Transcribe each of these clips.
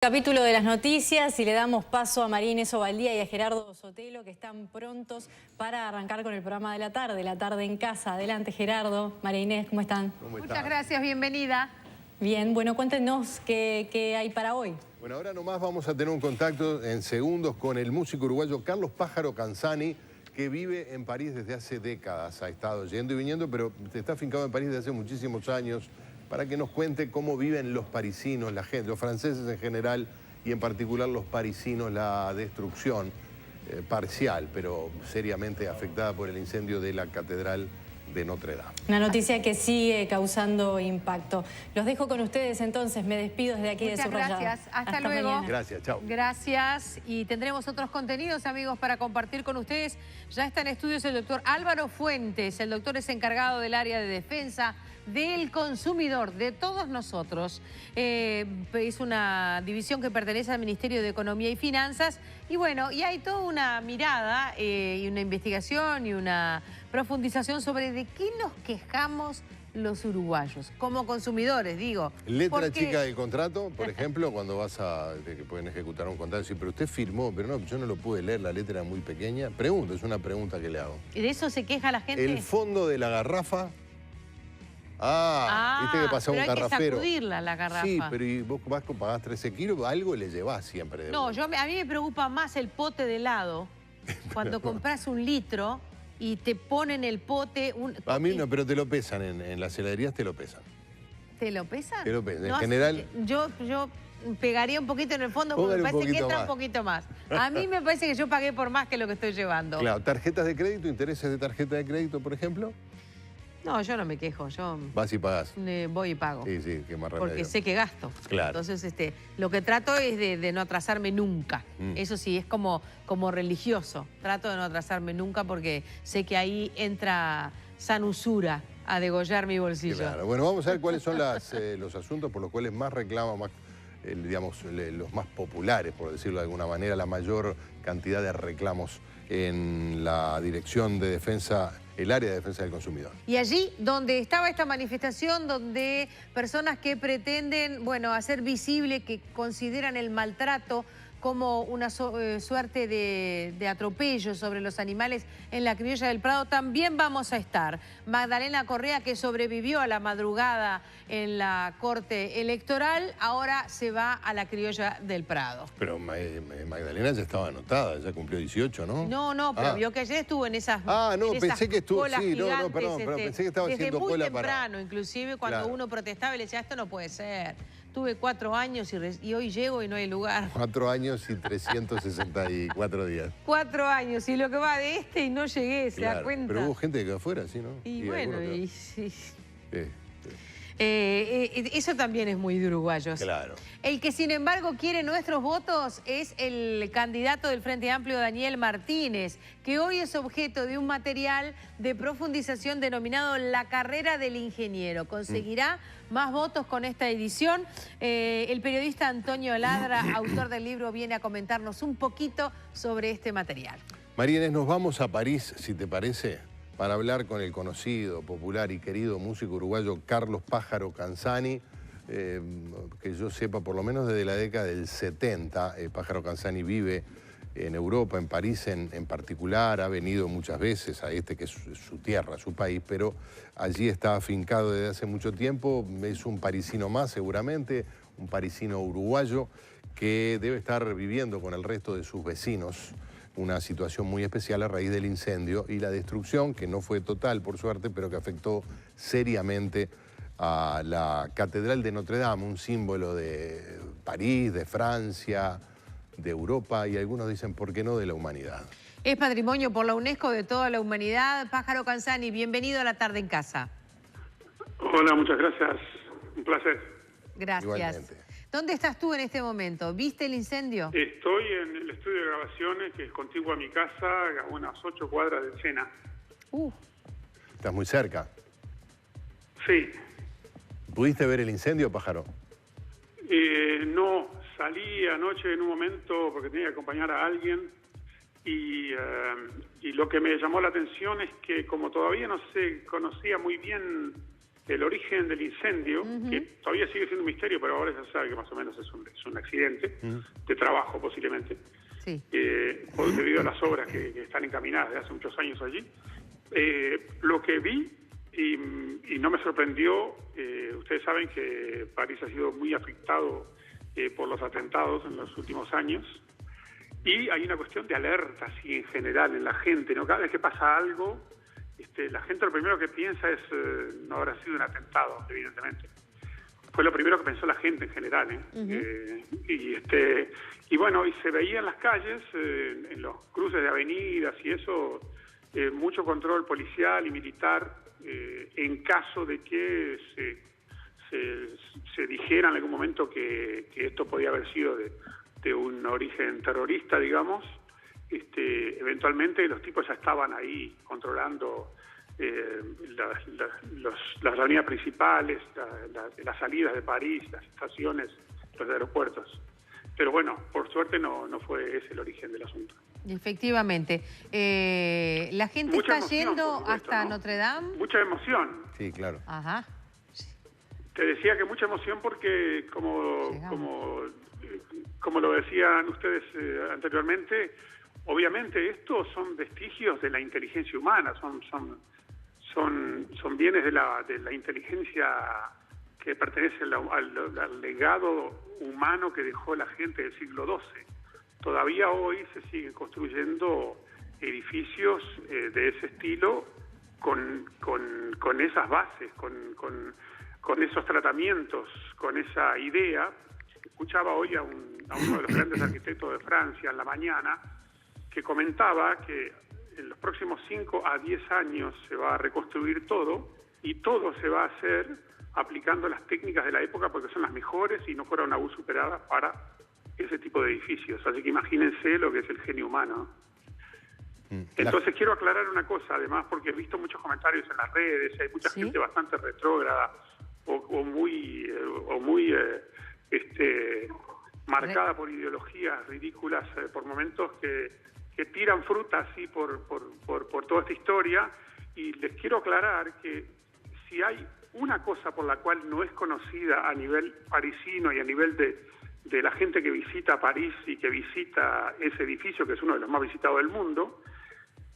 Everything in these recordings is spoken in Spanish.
Capítulo de las noticias y le damos paso a María Inés Ovaldía y a Gerardo Sotelo, que están prontos para arrancar con el programa de la tarde en casa. Adelante, Gerardo. María Inés, ¿cómo están? Muchas gracias, bienvenida. Bien, bueno, cuéntenos qué hay para hoy. Bueno, ahora nomás vamos a tener un contacto en segundos con el músico uruguayo Carlos Pájaro Canzani, que vive en París desde hace décadas. Ha estado yendo y viniendo, pero está afincado en París desde hace muchísimos años, para que nos cuente cómo viven los parisinos, la gente, los franceses en general, y en particular los parisinos, la destrucción parcial, pero seriamente afectada por el incendio de la Catedral de Notre Dame. Una noticia que sigue causando impacto. Los dejo con ustedes entonces, me despido desde aquí de Subrayado. Muchas gracias, hasta luego. Mañana. Gracias, chao. Gracias, y tendremos otros contenidos, amigos, para compartir con ustedes. Ya está en estudios el doctor Álvaro Fuentes. El doctor es encargado del área de defensa del consumidor, de todos nosotros. Es una división que pertenece al Ministerio de Economía y Finanzas. Y bueno, y hay toda una mirada y una investigación y una profundización sobre de qué nos quejamos los uruguayos, como consumidores, digo. Letra chica del contrato, por ejemplo, cuando vas a que pueden ejecutar un contrato, sí, pero usted firmó, pero no, yo no lo pude leer, la letra era muy pequeña. Pregunto, es una pregunta que le hago. ¿Y de eso se queja la gente? El fondo de la garrafa. Viste que pasó un garrafero. Pero hay que sacudirla, la garrafa. Sí, pero ¿y vos pagás 13 kilos? Algo le llevás siempre. No, a mí me preocupa más el pote de helado. Cuando compras 1 litro y te ponen el pote... A mí no, pero te lo pesan, en las heladerías te lo pesan. ¿Te lo pesan? Te lo pesan, en No, general... Yo pegaría un poquito en el fondo porque me parece que entra un poquito más. A mí me parece que yo pagué por más que lo que estoy llevando. Claro, tarjetas de crédito, intereses de tarjeta de crédito, por ejemplo. No, yo no me quejo, yo... Vas y pagás. Voy y pago. Sí, qué más remedio. Porque sé que gasto. Claro. Entonces, lo que trato es de no atrasarme nunca. Eso sí, es como religioso. Trato de no atrasarme nunca porque sé que ahí entra san usura a degollar mi bolsillo. Claro. Bueno, vamos a ver cuáles son los asuntos por los cuales más reclama, digamos, los más populares, por decirlo de alguna manera, la mayor cantidad de reclamos en la Dirección de Defensa, el área de defensa del consumidor. Y allí donde estaba esta manifestación, donde personas que pretenden, bueno, hacer visible que consideran el maltrato como una suerte de atropello sobre los animales en la Criolla del Prado, también vamos a estar. Magdalena Correa, que sobrevivió a la madrugada en la Corte Electoral, ahora se va a la Criolla del Prado. Pero Magdalena ya estaba anotada, ya cumplió 18, ¿no? No, pero vio que ayer estuvo en esas pensé que estuvo, sí, perdón, pensé que estaba haciendo cola para... Desde muy temprano, inclusive, cuando uno protestaba y le decía, esto no puede ser. Tuve 4 años y hoy llego y no hay lugar. 4 años y 364 días. 4 años y lo que va de y no llegué, ¿se da cuenta? Pero hubo gente que quedó afuera, ¿sí, no? Y bueno, sí. Eso también es muy de uruguayos. Claro. El que, sin embargo, quiere nuestros votos es el candidato del Frente Amplio, Daniel Martínez, que hoy es objeto de un material de profundización denominado La Carrera del Ingeniero. ¿Conseguirá más votos con esta edición? El periodista Antonio Ladra, autor del libro, viene a comentarnos un poquito sobre este material. María Inés, nos vamos a París, si te parece, para hablar con el conocido, popular y querido músico uruguayo Carlos Pájaro Canzani, que yo sepa, por lo menos desde la década del 70, Pájaro Canzani vive en Europa, en París en particular, ha venido muchas veces a que es su tierra, su país, pero allí está afincado desde hace mucho tiempo, es un parisino más seguramente, un parisino uruguayo que debe estar viviendo con el resto de sus vecinos una situación muy especial a raíz del incendio y la destrucción, que no fue total por suerte, pero que afectó seriamente a la Catedral de Notre Dame, un símbolo de París, de Francia, de Europa y algunos dicen, ¿por qué no?, de la humanidad. Es patrimonio por la UNESCO de toda la humanidad. Pájaro Canzani, bienvenido a La Tarde en Casa. Hola, muchas gracias. Un placer. Gracias. Igualmente. ¿Dónde estás tú en este momento? ¿Viste el incendio? Estoy en el estudio de grabaciones, que es contiguo a mi casa, a unas 8 cuadras de Sena. ¿Estás muy cerca? Sí. ¿Pudiste ver el incendio, Pájaro? No, salí anoche en un momento porque tenía que acompañar a alguien y lo que me llamó la atención es que como todavía no se conocía muy bien el origen del incendio, que todavía sigue siendo un misterio, pero ahora ya se sabe que más o menos es un accidente de trabajo posiblemente, debido a las obras que están encaminadas desde hace muchos años allí. Lo que vi, y no me sorprendió, ustedes saben que París ha sido muy afectado por los atentados en los últimos años, y hay una cuestión de alerta así en general en la gente, ¿no? Cada vez que pasa algo, la gente lo primero que piensa es, no habrá sido un atentado, evidentemente. Fue lo primero que pensó la gente en general, y bueno, y se veía en las calles, en los cruces de avenidas y eso, mucho control policial y militar, en caso de que se dijera en algún momento que esto podía haber sido de un origen terrorista, digamos. Eventualmente los tipos ya estaban ahí controlando las avenidas principales, las salidas de París, las estaciones, los aeropuertos. Pero bueno, por suerte no fue ese el origen del asunto. Efectivamente. ¿La gente mucha está emoción, yendo supuesto, hasta ¿no? Notre Dame? Mucha emoción. Sí, claro. Ajá. Te decía que mucha emoción porque, como lo decían ustedes anteriormente, obviamente estos son vestigios de la inteligencia humana, son bienes de la inteligencia que pertenece al legado humano que dejó la gente del siglo XII. Todavía hoy se siguen construyendo edificios de ese estilo con esas bases, con esos tratamientos, con esa idea. Escuchaba hoy a uno de los grandes arquitectos de Francia en la mañana, que comentaba que en los próximos 5 a 10 años se va a reconstruir todo, y todo se va a hacer aplicando las técnicas de la época porque son las mejores y no fueron aún superadas para ese tipo de edificios. Así que imagínense lo que es el genio humano. Entonces quiero aclarar una cosa, además, porque he visto muchos comentarios en las redes, hay mucha gente bastante retrógrada o muy marcada por ideologías ridículas por momentos que tiran fruta así por toda esta historia, y les quiero aclarar que si hay una cosa por la cual no es conocida a nivel parisino y a nivel de la gente que visita París y que visita ese edificio, que es uno de los más visitados del mundo,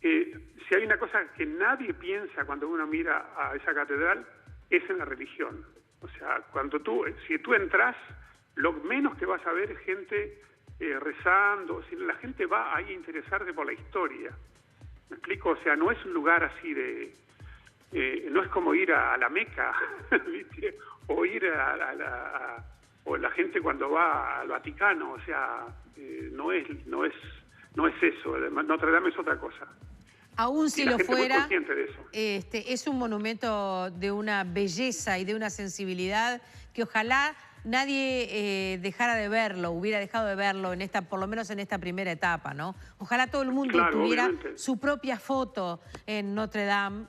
si hay una cosa que nadie piensa cuando uno mira a esa catedral, es en la religión. O sea, si tú entras, lo menos que vas a ver es gente rezando. Si la gente va ahí a interesarse por la historia. ¿Me explico? O sea, no es un lugar así no es como ir a la Meca, ¿viste? O ir o la gente cuando va al Vaticano. O sea, no es eso. Notre Dame es otra cosa. Aún si lo fuera, de eso. Es un monumento de una belleza y de una sensibilidad que ojalá nadie dejara de verlo, hubiera dejado de verlo por lo menos en esta primera etapa, ¿no? Ojalá todo el mundo tuviera su propia foto en Notre Dame.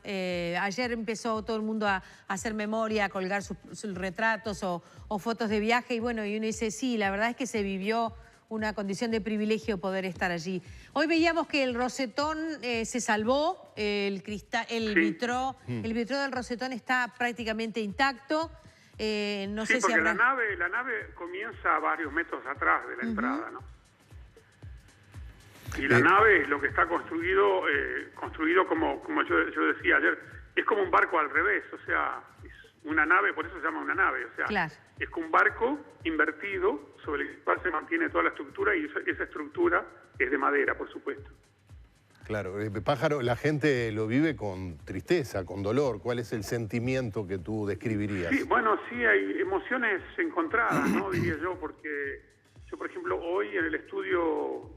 Ayer empezó todo el mundo a hacer memoria, a colgar sus retratos o fotos de viaje, y bueno, y uno dice, sí, la verdad es que se vivió una condición de privilegio poder estar allí. Hoy veíamos que el rosetón se salvó, el vitró del rosetón está prácticamente intacto. No sé si porque habrá... la nave comienza a varios metros atrás de la entrada, ¿no? Y la nave, lo que está construido como yo decía ayer, es como un barco al revés, o sea, es una nave, por eso se llama una nave, o sea, es como un barco invertido sobre el cual se mantiene toda la estructura, y esa estructura es de madera, por supuesto. Claro, Pájaro, la gente lo vive con tristeza, con dolor. ¿Cuál es el sentimiento que tú describirías? Sí, bueno, sí, hay emociones encontradas, ¿no? Diría yo, porque yo, por ejemplo, hoy en el estudio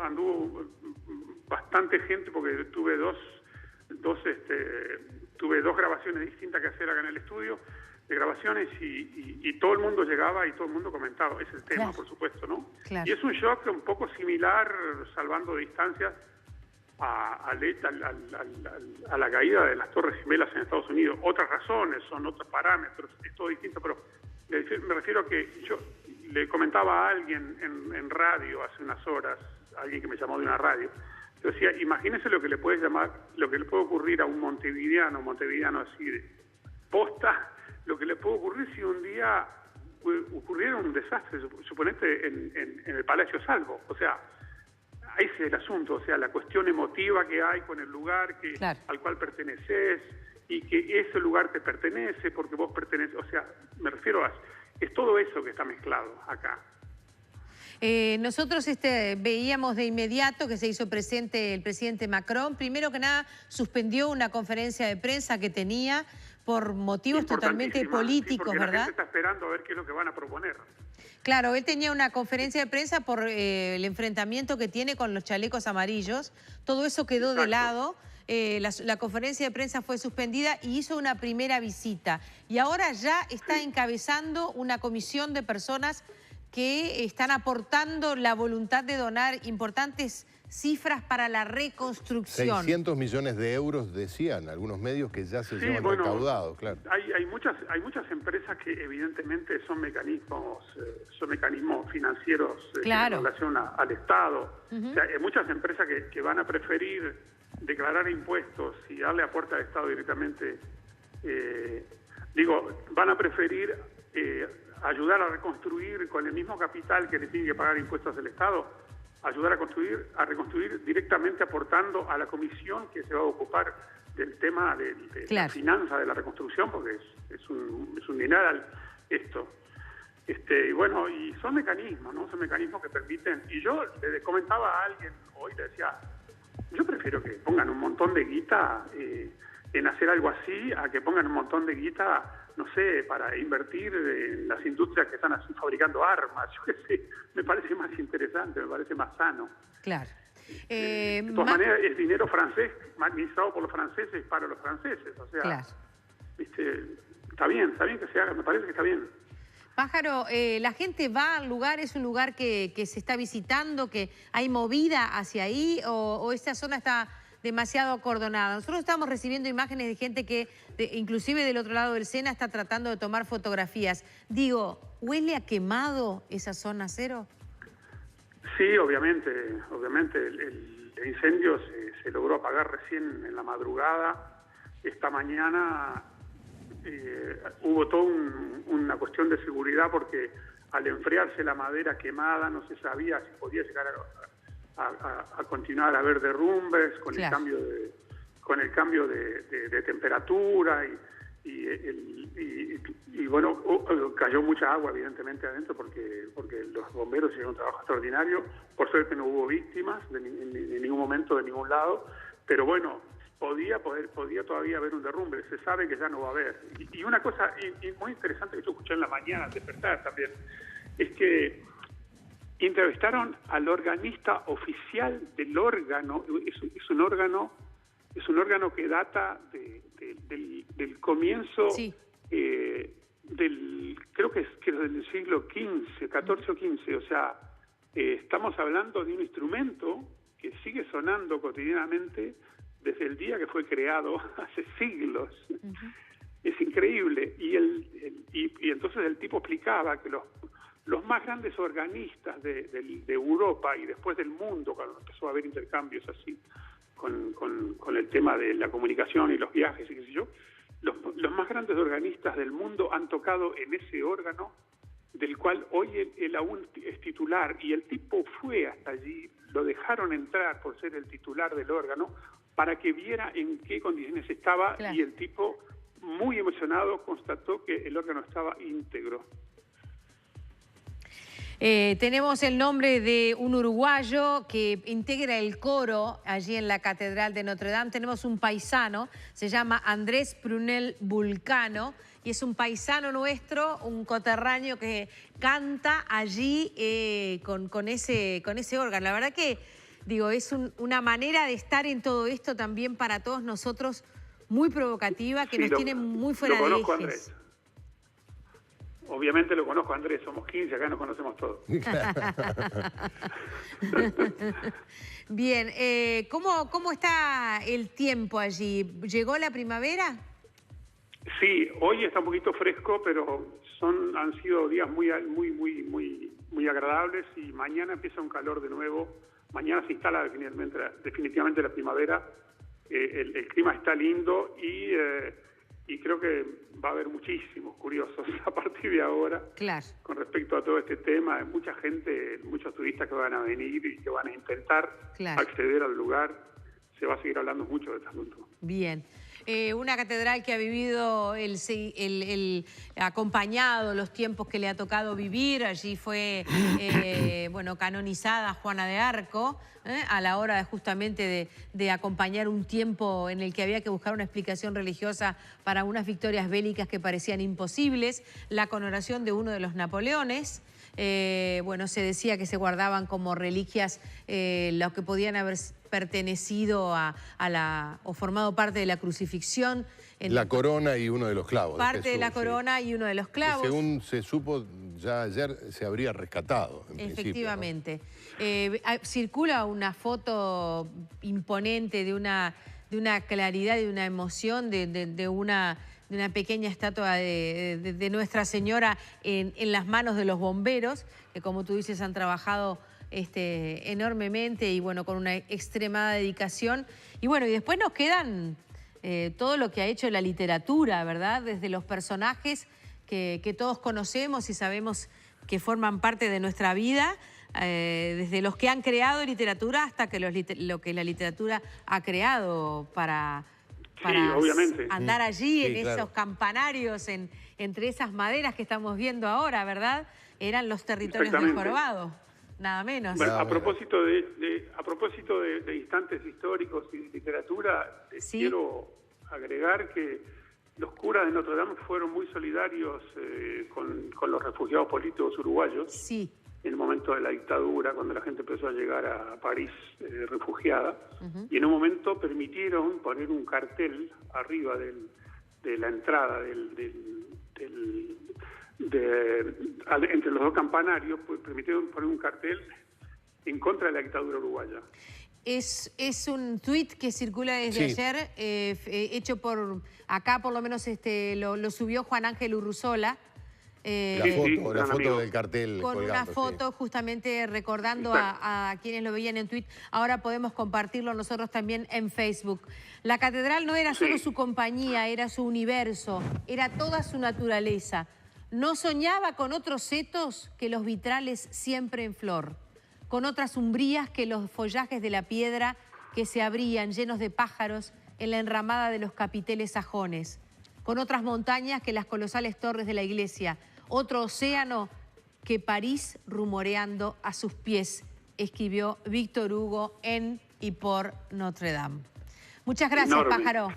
anduvo bastante gente, porque tuve tuve dos grabaciones distintas que hacer acá en el estudio, de grabaciones, y todo el mundo llegaba y todo el mundo comentaba ese tema, por supuesto, ¿no? Claro. Y es un shock un poco similar, salvando distancias, a la caída de las Torres Gemelas en Estados Unidos. Otras razones, son otros parámetros, es todo distinto, pero me refiero a que yo le comentaba a alguien en radio hace unas horas, alguien que me llamó de una radio, yo decía, imagínese lo que le puede ocurrir a un montevideano así posta lo que le puede ocurrir si un día ocurriera un desastre, suponete en el Palacio Salvo. O sea, ahí es el asunto, o sea, la cuestión emotiva que hay con el lugar al cual perteneces y que ese lugar te pertenece porque vos perteneces, o sea, me refiero a... Es todo eso que está mezclado acá. Nosotros veíamos de inmediato que se hizo presente el presidente Macron. Primero que nada, suspendió una conferencia de prensa que tenía por motivos totalmente políticos, ¿verdad? La gente está esperando a ver qué es lo que van a proponer. Claro, él tenía una conferencia de prensa por el enfrentamiento que tiene con los chalecos amarillos. Todo eso quedó de lado. La conferencia de prensa fue suspendida y hizo una primera visita. Y ahora ya está encabezando una comisión de personas que están aportando la voluntad de donar importantes cifras para la reconstrucción. 600 millones de euros, decían algunos medios, que ya se llevan recaudados, claro. Hay muchas empresas que evidentemente son mecanismos financieros en relación al Estado. O sea, hay muchas empresas que van a preferir declarar impuestos y darle aporte al Estado directamente. Van a preferir ayudar a reconstruir con el mismo capital que le tiene que pagar impuestos al Estado, ayudar a reconstruir directamente aportando a la comisión que se va a ocupar del tema de la finanza de la reconstrucción, porque es un dineral esto. Y bueno, y son mecanismos, ¿no? Son mecanismos que permiten... Y yo le comentaba a alguien hoy, le decía, yo prefiero que pongan un montón de guita en hacer algo así, a que pongan un montón de guita, no sé, para invertir en las industrias que están así fabricando armas. Yo qué sé, me parece más interesante, me parece más sano. Claro. De todas maneras, es dinero francés, administrado por los franceses para los franceses. O sea, está bien que se haga, me parece que está bien. Pájaro, la gente va al lugar, es un lugar que se está visitando, que hay movida hacia ahí, o esta zona está demasiado acordonada. Nosotros estamos recibiendo imágenes de gente que, inclusive del otro lado del Sena, está tratando de tomar fotografías. Digo, ¿huele a quemado esa zona cero? Sí, obviamente. El incendio se logró apagar recién en la madrugada. Esta mañana hubo toda una cuestión de seguridad porque al enfriarse la madera quemada no se sabía si podía llegar a continuar a haber derrumbes con el cambio de temperatura y bueno, cayó mucha agua evidentemente adentro porque los bomberos hicieron un trabajo extraordinario. Por suerte no hubo víctimas en ningún momento de ningún lado, pero bueno, podía todavía haber un derrumbe. Se sabe que ya no va a haber. Y una cosa muy interesante que yo escuché en la mañana al despertar también es que entrevistaron al organista oficial del órgano. Es un órgano que data del comienzo creo que es del siglo XV, XIV o XV. O sea, estamos hablando de un instrumento que sigue sonando cotidianamente desde el día que fue creado hace siglos. Es increíble. Y entonces el tipo explicaba que los más grandes organistas de Europa y después del mundo, cuando empezó a haber intercambios así con el tema de la comunicación y los viajes y qué sé yo, los más grandes organistas del mundo han tocado en ese órgano del cual hoy él aún es titular, y el tipo fue hasta allí, lo dejaron entrar por ser el titular del órgano para que viera en qué condiciones estaba, y el tipo, muy emocionado, constató que el órgano estaba íntegro. Tenemos el nombre de un uruguayo que integra el coro allí en la Catedral de Notre Dame. Tenemos un paisano, se llama Andrés Prunel Vulcano, y es un paisano nuestro, un coterráneo que canta allí con ese órgano. La verdad que, digo, es una manera de estar en todo esto también para todos nosotros muy provocativa, que nos tiene muy fuera de ejes. Andrés. Obviamente lo conozco, Andrés, somos 15, acá nos conocemos todos. Bien, ¿cómo está el tiempo allí? ¿Llegó la primavera? Sí, hoy está un poquito fresco, pero han sido días muy agradables, y mañana empieza un calor de nuevo. Mañana se instala definitivamente la primavera. El clima está lindo y y creo que va a haber muchísimos curiosos a partir de ahora. Claro. Con respecto a todo este tema, hay mucha gente, muchos turistas que van a venir y que van a intentar acceder al lugar. Se va a seguir hablando mucho de este asunto. Bien. Una catedral que ha vivido acompañado los tiempos que le ha tocado vivir. Allí fue bueno, canonizada Juana de Arco a la hora justamente de acompañar un tiempo en el que había que buscar una explicación religiosa para unas victorias bélicas que parecían imposibles. La coronación de uno de los Napoleones. Bueno, se decía que se guardaban como reliquias lo que podían haber pertenecido o formado parte de la crucifixión. La corona y uno de los clavos. Parte de la corona y uno de los clavos. Que según se supo, ya ayer se habría rescatado. Efectivamente. Circula una foto imponente de una claridad, de una emoción, de una pequeña estatua de Nuestra Señora en las manos de los bomberos, que como tú dices han trabajado enormemente y bueno, con una extremada dedicación. Y bueno, y después nos quedan todo lo que ha hecho la literatura, ¿verdad? Desde los personajes que todos conocemos y sabemos que forman parte de nuestra vida, desde los que han creado literatura hasta que lo que la literatura ha creado para obviamente. Andar allí en esos campanarios, entre esas maderas que estamos viendo ahora, ¿verdad? Eran los territorios del Jorobado, nada menos. Bueno, a propósito de instantes históricos y de literatura, quiero agregar que los curas de Notre Dame fueron muy solidarios con los refugiados políticos uruguayos. Sí. En el momento de la dictadura, cuando la gente empezó a llegar a París refugiada, y en un momento permitieron poner un cartel arriba de la entrada entre los dos campanarios, pues, permitieron poner un cartel en contra de la dictadura uruguaya. Es un tuit que circula desde ayer, hecho por acá, por lo menos lo subió Juan Ángel Urruzola. La foto del cartel con colgando, una foto justamente recordando a quienes lo veían en Twitter. Ahora podemos compartirlo nosotros también en Facebook. La catedral no era solo su compañía, era su universo, era toda su naturaleza. No soñaba con otros setos que los vitrales siempre en flor, con otras umbrías que los follajes de la piedra que se abrían llenos de pájaros en la enramada de los capiteles sajones, con otras montañas que las colosales torres de la iglesia, otro océano que París rumoreando a sus pies, escribió Víctor Hugo en y por Notre Dame. Muchas gracias, Pájaro.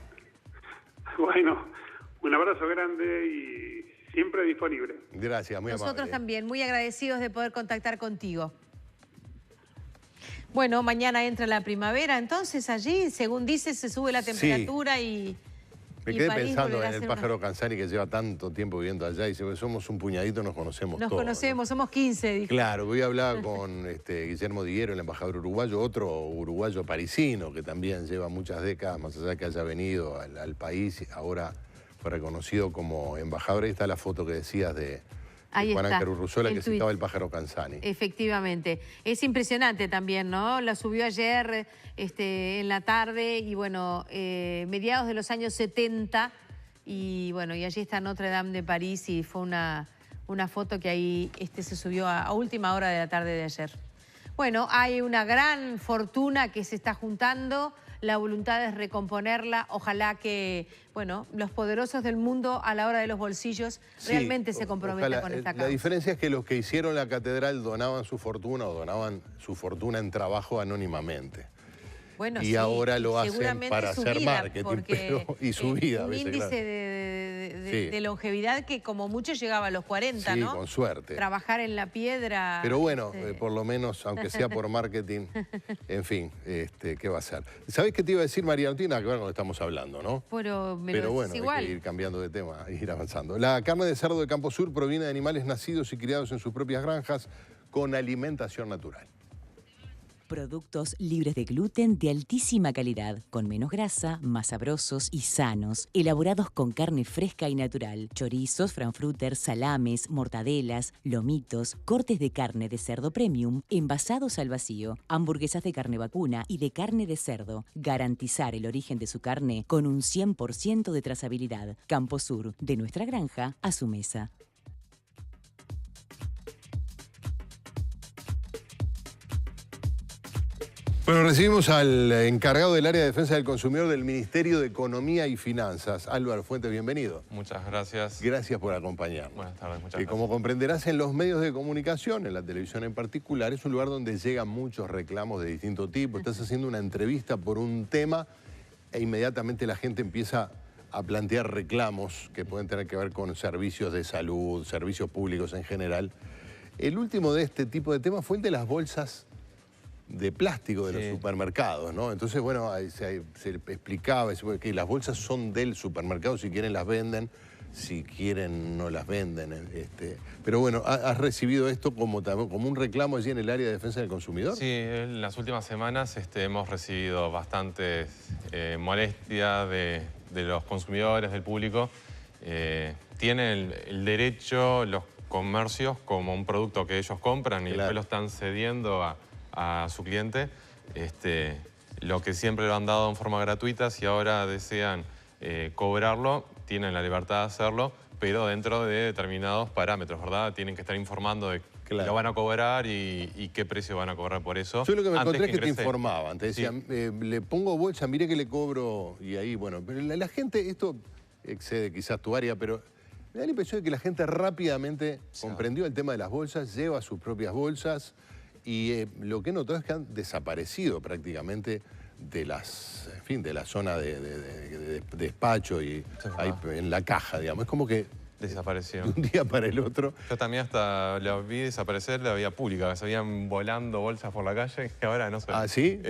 Bueno, un abrazo grande y siempre disponible. Gracias, muy amable. Nosotros también, muy agradecidos de poder contactar contigo. Bueno, mañana entra la primavera, entonces allí, según dices, se sube la temperatura y... Me quedé pensando en el Pájaro Canzani, que lleva tanto tiempo viviendo allá, y dice, somos un puñadito, nos conocemos todos. Nos conocemos, ¿no? Somos 15, dijo. Claro, voy a hablar con Guillermo Diguero, el embajador uruguayo, otro uruguayo parisino, que también lleva muchas décadas, más allá que haya venido al país, ahora fue reconocido como embajador. Ahí está la foto que decías de Juan Ángel Urruzola, que citaba el Pájaro Canzani. Efectivamente. Es impresionante también, ¿no? La subió ayer en la tarde y, bueno, mediados de los años 70. Y, bueno, y allí está Notre Dame de París y fue una foto que ahí se subió a última hora de la tarde de ayer. Bueno, hay una gran fortuna que se está juntando. La voluntad es recomponerla. Ojalá que, bueno, los poderosos del mundo a la hora de los bolsillos realmente se comprometan con esta causa. La diferencia es que los que hicieron la catedral donaban su fortuna o donaban su fortuna en trabajo anónimamente. Bueno, y ahora lo hacen para hacer marketing, y su vida. Un índice de longevidad que como mucho llegaba a los 40, ¿no? Sí, con suerte. Trabajar en la piedra. Pero bueno, por lo menos, aunque sea por marketing, en fin, ¿qué va a ser? ¿Sabés qué te iba a decir, María? No tiene nada que ver con lo que estamos hablando, ¿no? Pero bueno, igual. hay que ir cambiando de tema, ir avanzando. La carne de cerdo de Campo Sur proviene de animales nacidos y criados en sus propias granjas con alimentación natural. Productos libres de gluten de altísima calidad, con menos grasa, más sabrosos y sanos, elaborados con carne fresca y natural, chorizos, frankfurters, salames, mortadelas, lomitos, cortes de carne de cerdo premium, envasados al vacío, hamburguesas de carne vacuna y de carne de cerdo. Garantizar el origen de su carne con un 100% de trazabilidad. Campo Sur, de nuestra granja a su mesa. Bueno, recibimos al encargado del área de defensa del consumidor del Ministerio de Economía y Finanzas, Álvaro Fuentes, bienvenido. Muchas gracias. Gracias por acompañarnos. Buenas tardes, muchas gracias. Como comprenderás, en los medios de comunicación, en la televisión en particular, es un lugar donde llegan muchos reclamos de distinto tipo. Estás haciendo una entrevista por un tema e inmediatamente la gente empieza a plantear reclamos que pueden tener que ver con servicios de salud, servicios públicos en general. El último de este tipo de temas fue el de las bolsas de plástico de los supermercados, ¿no? Entonces, bueno, se explicaba que las bolsas son del supermercado, si quieren las venden, si quieren no las venden. Pero bueno, ¿has recibido esto como un reclamo allí en el área de defensa del consumidor? Sí, en las últimas semanas hemos recibido bastantes molestias de los consumidores, del público. Tienen el derecho los comercios como un producto que ellos compran y después lo están cediendo a su cliente, lo que siempre lo han dado en forma gratuita. Si ahora desean cobrarlo, tienen la libertad de hacerlo, pero dentro de determinados parámetros, ¿verdad? Tienen que estar informando de que lo van a cobrar y qué precio van a cobrar por eso. Yo lo que me encontré es que te informaban, te decían, le pongo bolsa, mire que le cobro, y ahí, bueno, pero la gente, esto excede quizás tu área, pero me da la impresión de que la gente rápidamente comprendió el tema de las bolsas, lleva sus propias bolsas. Y lo que he notado es que han desaparecido prácticamente de las, en fin, de la zona de despacho y ahí en la caja, digamos. Es como que desapareció de un día para el otro. Yo también hasta la vi desaparecer la vía pública, que se veían volando bolsas por la calle, que ahora no se ve. ¿Ah, sí?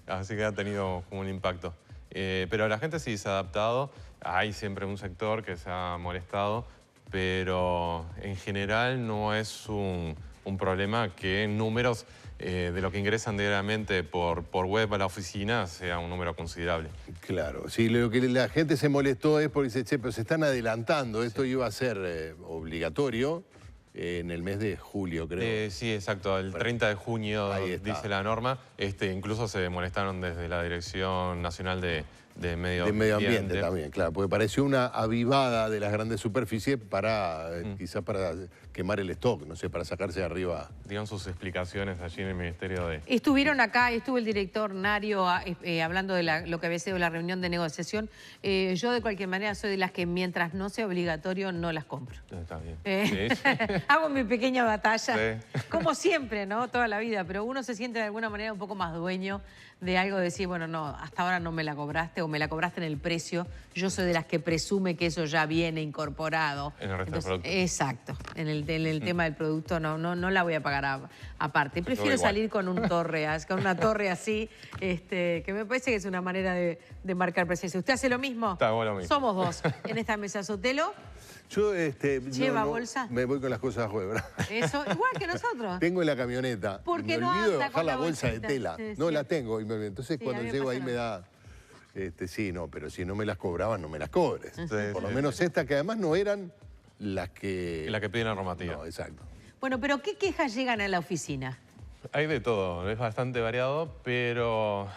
Así que ha tenido como un impacto. Pero la gente sí se ha adaptado. Hay siempre un sector que se ha molestado, pero en general no es un problema que en números de lo que ingresan diariamente por web a la oficina sea un número considerable. Claro, sí, lo que la gente se molestó es porque dice, che, pero se están adelantando, esto iba a ser obligatorio en el mes de julio, creo. Sí, exacto, el 30 de junio dice la norma. Incluso se molestaron desde la Dirección Nacional de Medio Ambiente también, claro, porque pareció una avivada de las grandes superficies para, quizás para quemar el stock, no sé, para sacarse de arriba. Digan sus explicaciones allí en el Ministerio de... Estuvieron acá, estuvo el director Nario hablando de lo que había sido la reunión de negociación. Yo de cualquier manera soy de las que mientras no sea obligatorio no las compro. Está bien. Hago mi pequeña batalla, como siempre, ¿no? Toda la vida, pero uno se siente de alguna manera un poco más dueño de algo, de decir, bueno, no, hasta ahora no me la cobraste o me la cobraste en el precio. Yo soy de las que presume que eso ya viene incorporado. En el resto del producto. Exacto. En el tema del producto no la voy a pagar aparte. Prefiero salir con un torre, con una torre así, que me parece que es una manera de marcar presencia. ¿Usted hace lo mismo? Estamos lo mismo. Somos dos en esta mesa. Sotelo. Yo, ¿Lleva bolsa? Me voy con las cosas a juego. Eso, igual que nosotros. Tengo en la camioneta. Porque me olvido de bajar la bolsa de tela. No la tengo. Entonces cuando llego ahí me da... sí, no, pero si no me las cobraban, no me las cobres. Por lo menos estas que además no eran las que... La que piden la normativa. No, exacto. Bueno, pero ¿qué quejas llegan a la oficina? Hay de todo, es bastante variado, pero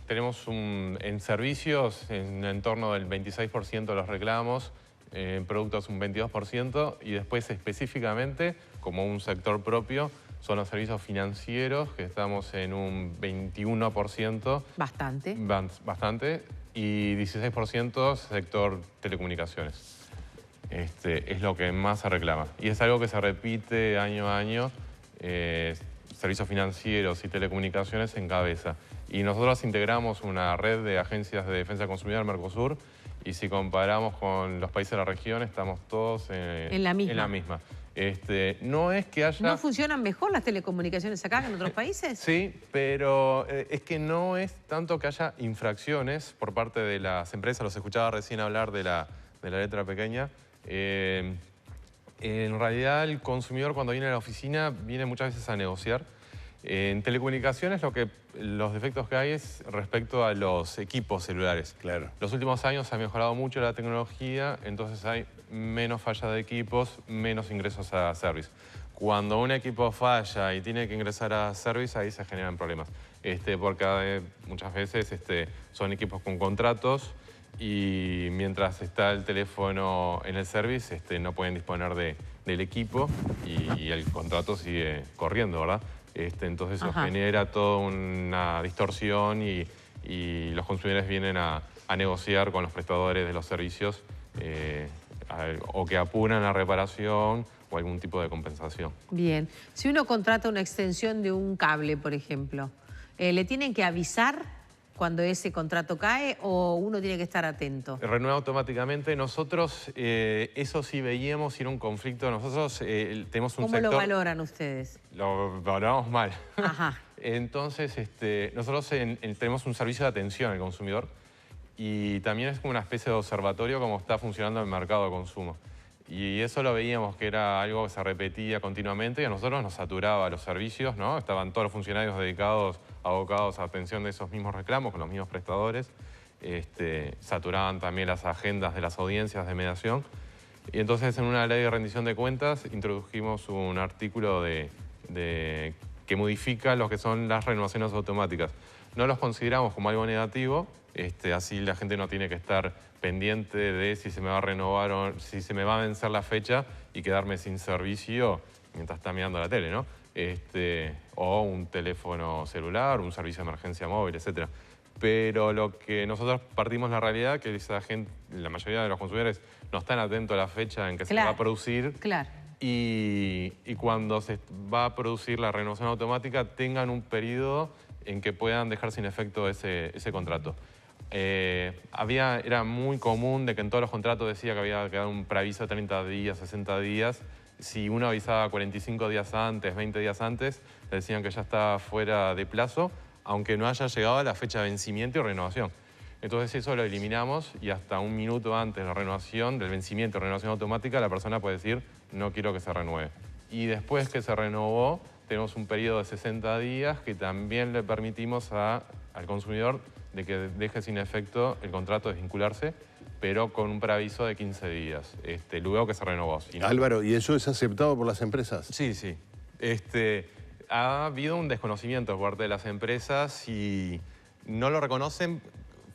tenemos en servicios en torno del 26% de los reclamos, en productos un 22%, y después específicamente, como un sector propio, son los servicios financieros, que estamos en un 21%. Bastante. Bastante. Y 16% sector telecomunicaciones. Es lo que más se reclama. Y es algo que se repite año a año. Servicios financieros y telecomunicaciones en cabeza. Y nosotros integramos una red de agencias de defensa del consumidor, Mercosur, y si comparamos con los países de la región, estamos todos en la misma. No es que haya... ¿No funcionan mejor las telecomunicaciones acá que en otros países? Sí, pero es que no es tanto que haya infracciones por parte de las empresas. Los escuchaba recién hablar de la letra pequeña. En realidad, el consumidor cuando viene a la oficina viene muchas veces a negociar. En telecomunicaciones los defectos que hay es respecto a los equipos celulares. Claro. Los últimos años ha mejorado mucho la tecnología, entonces hay menos falla de equipos, menos ingresos a service. Cuando un equipo falla y tiene que ingresar a service, ahí se generan problemas. Porque muchas veces son equipos con contratos y mientras está el teléfono en el service no pueden disponer del equipo y el contrato sigue corriendo, ¿verdad? Entonces eso genera toda una distorsión y los consumidores vienen a negociar con los prestadores de los servicios o que apuran la reparación o algún tipo de compensación. Bien. Si uno contrata una extensión de un cable, por ejemplo, ¿le tienen que avisar cuando ese contrato cae o uno tiene que estar atento? Renueva automáticamente. Nosotros, eso sí veíamos, era un conflicto. Nosotros tenemos un sector... ¿Cómo lo valoran ustedes? Lo valoramos mal. Ajá. Entonces, nosotros tenemos un servicio de atención al consumidor y también es como una especie de observatorio cómo está funcionando el mercado de consumo. Y eso lo veíamos que era algo que se repetía continuamente y a nosotros nos saturaba los servicios, ¿no? Estaban todos los funcionarios abocados a atención de esos mismos reclamos con los mismos prestadores. Saturaban también las agendas de las audiencias de mediación. Y entonces en una ley de rendición de cuentas introdujimos un artículo que modifica lo que son las renovaciones automáticas. No los consideramos como algo negativo, así la gente no tiene que estar pendiente de si se me va a renovar o si se me va a vencer la fecha y quedarme sin servicio mientras está mirando la tele, ¿no? O un teléfono celular, un servicio de emergencia móvil, etc. Pero lo que nosotros partimos la realidad que esa gente, la mayoría de los consumidores no están atentos a la fecha en que se va a producir. Claro. Y cuando se va a producir la renovación automática tengan un periodo en que puedan dejar sin efecto ese contrato. Era muy común de que en todos los contratos decía que había que dar un preaviso de 30 días, 60 días. Si uno avisaba 45 días antes, 20 días antes, le decían que ya estaba fuera de plazo, aunque no haya llegado a la fecha de vencimiento y renovación. Entonces eso lo eliminamos y hasta un minuto antes de la renovación, del vencimiento y renovación automática, la persona puede decir no quiero que se renueve. Y después que se renovó, tenemos un periodo de 60 días que también le permitimos al consumidor de que deje sin efecto el contrato de vincularse, pero con un preaviso de 15 días, luego que se renovó. Álvaro, ¿y eso es aceptado por las empresas? Sí, sí. Ha habido un desconocimiento por parte de las empresas y no lo reconocen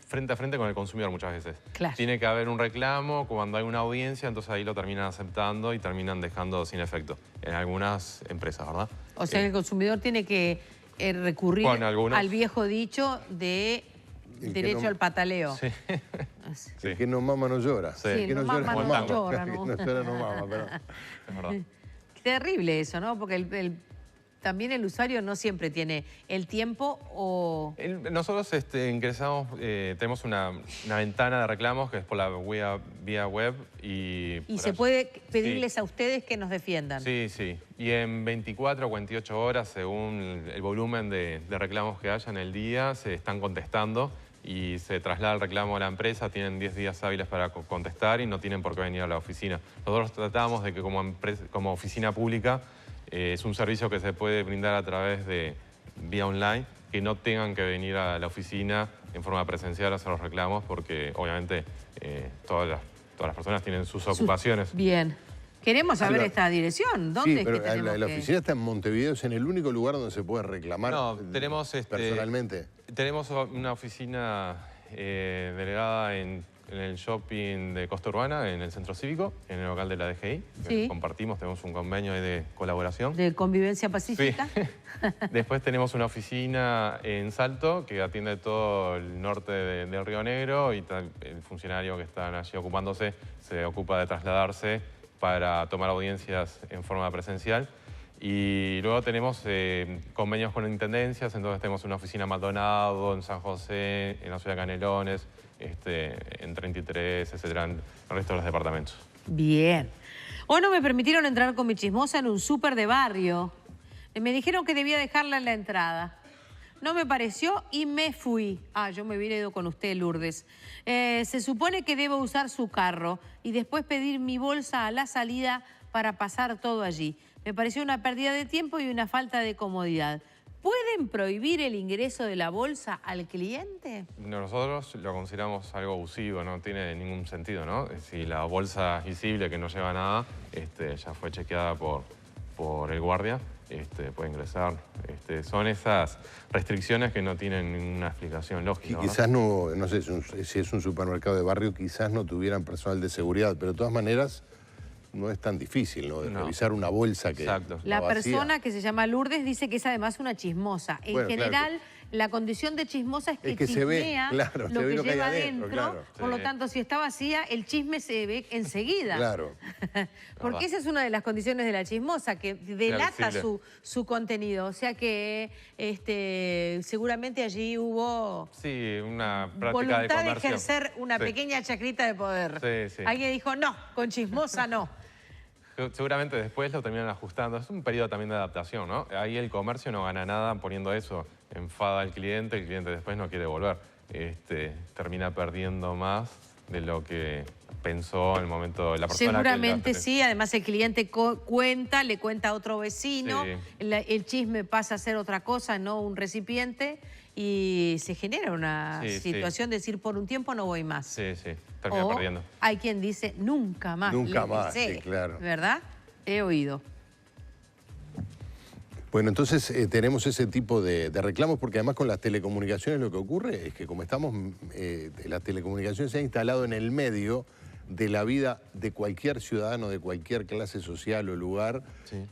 frente a frente con el consumidor muchas veces. Claro. Tiene que haber un reclamo, cuando hay una audiencia, entonces ahí lo terminan aceptando y terminan dejando sin efecto en algunas empresas, ¿verdad? O sea que el consumidor tiene que recurrir al viejo dicho de derecho al pataleo. Sí. Sí. El que no mama no llora. Sí, el que no mama no llora. El que no llora no mama, pero... Es verdad. Terrible eso, ¿no? Porque también el usuario no siempre tiene el tiempo o... Nosotros ingresamos, tenemos una ventana de reclamos que es por la vía web y se puede pedirles a ustedes que nos defiendan. Sí, sí. Y en 24 o 48 horas, según el volumen de reclamos que haya en el día, se están contestando y se traslada el reclamo a la empresa, tienen 10 días hábiles para contestar y no tienen por qué venir a la oficina. Nosotros tratamos de que como oficina pública es un servicio que se puede brindar a través de vía online, que no tengan que venir a la oficina en forma presencial a hacer los reclamos, porque obviamente todas las personas tienen sus ocupaciones. Bien. Queremos saber esta dirección. ¿Dónde sí, es pero que tenemos la oficina está en Montevideo, es en el único lugar donde se puede reclamar personalmente. Tenemos una oficina delegada en el shopping de Costa Urbana, en el Centro Cívico, en el local de la DGI. Sí. Compartimos, tenemos un convenio de colaboración. ¿De convivencia pacífica? Sí. Después tenemos una oficina en Salto que atiende todo el norte del Río Negro y el funcionario que está allí ocupándose se ocupa de trasladarse para tomar audiencias en forma presencial. Y luego tenemos convenios con intendencias, entonces tenemos una oficina en Maldonado, en San José, en la ciudad de Canelones, en 33, etcétera, en el resto de los departamentos. Bien. Hoy no me permitieron entrar con mi chismosa en un súper de barrio. Me dijeron que debía dejarla en la entrada. No me pareció y me fui. Yo me hubiera ido con usted, Lourdes. Se supone que debo usar su carro y después pedir mi bolsa a la salida para pasar todo allí. Me pareció una pérdida de tiempo y una falta de comodidad. ¿Pueden prohibir el ingreso de la bolsa al cliente? Nosotros lo consideramos algo abusivo, no tiene ningún sentido, ¿no? Si la bolsa es visible, que no lleva nada, ya fue chequeada por el guardia, puede ingresar. Son esas restricciones que no tienen ninguna explicación lógica. Y quizás no sé si es un supermercado de barrio, quizás no tuvieran personal de seguridad, pero de todas maneras no es tan difícil, ¿no? De revisar una bolsa que Exacto. La vacía. persona que se llama Lourdes dice que es además una chismosa. En general, la condición de chismosa es que se ve, chismea claro, lo se ve que lo que hay lleva adentro, adentro. claro. Por lo Sí. tanto, si está vacía, el chisme se ve enseguida. Claro. Porque esa es una de las condiciones de la chismosa, que delata visible. su contenido. O sea que seguramente allí hubo Sí, una práctica voluntad de de comercio. ejercer una Sí. pequeña chacrita de poder. Sí, sí. Alguien dijo, no, con chismosa no. Seguramente después lo terminan ajustando. Es un periodo también de adaptación, ¿no? Ahí el comercio no gana nada poniendo eso. Enfada al cliente, el cliente después no quiere volver. Termina perdiendo más de lo que pensó en el momento la persona. Seguramente sí, además el cliente le cuenta a otro vecino, Sí. el chisme pasa a ser otra cosa, no un recipiente, y se genera una situación de decir, por un tiempo no voy más. Sí, sí, termina perdiendo. Hay quien dice, nunca más. Nunca le más, desee", sí, claro. ¿verdad? He oído. Bueno, entonces tenemos ese tipo de reclamos, porque además con las telecomunicaciones lo que ocurre es que como estamos, las telecomunicaciones se han instalado en el medio de la vida de cualquier ciudadano, de cualquier clase social o lugar,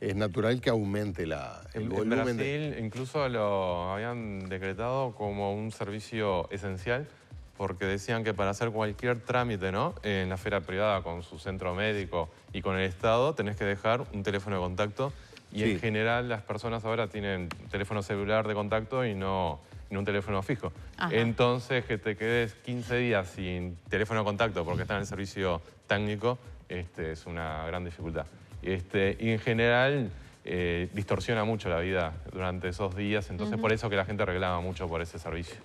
es natural que aumente el En volumen. Brasil incluso lo habían decretado como un servicio esencial, porque decían que para hacer cualquier trámite, ¿no? En la esfera privada, con su centro médico y con el Estado, tenés que dejar un teléfono de contacto. Y en general las personas ahora tienen teléfono celular de contacto y no un teléfono fijo. Ajá. Entonces, que te quedes 15 días sin teléfono de contacto porque está en el servicio técnico, es una gran dificultad. Y en general distorsiona mucho la vida durante esos días, entonces por eso que la gente reclama mucho por ese servicio.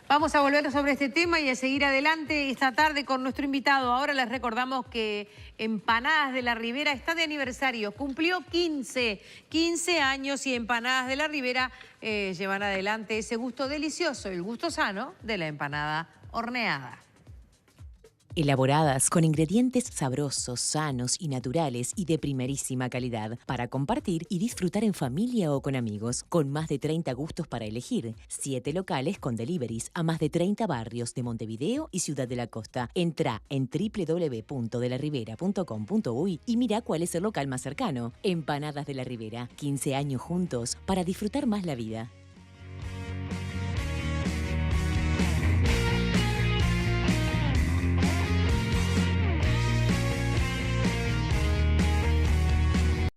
Vamos a volver sobre este tema y a seguir adelante esta tarde con nuestro invitado. Ahora les recordamos que Empanadas de la Ribera está de aniversario. Cumplió 15 años y Empanadas de la Ribera llevan adelante ese gusto delicioso, el gusto sano de la empanada horneada. Elaboradas con ingredientes sabrosos, sanos y naturales y de primerísima calidad para compartir y disfrutar en familia o con amigos, con más de 30 gustos para elegir. 7 locales con deliveries a más de 30 barrios de Montevideo y Ciudad de la Costa. Entra en www.delaribera.com.uy y mira cuál es el local más cercano. Empanadas de la Ribera, 15 años juntos para disfrutar más la vida.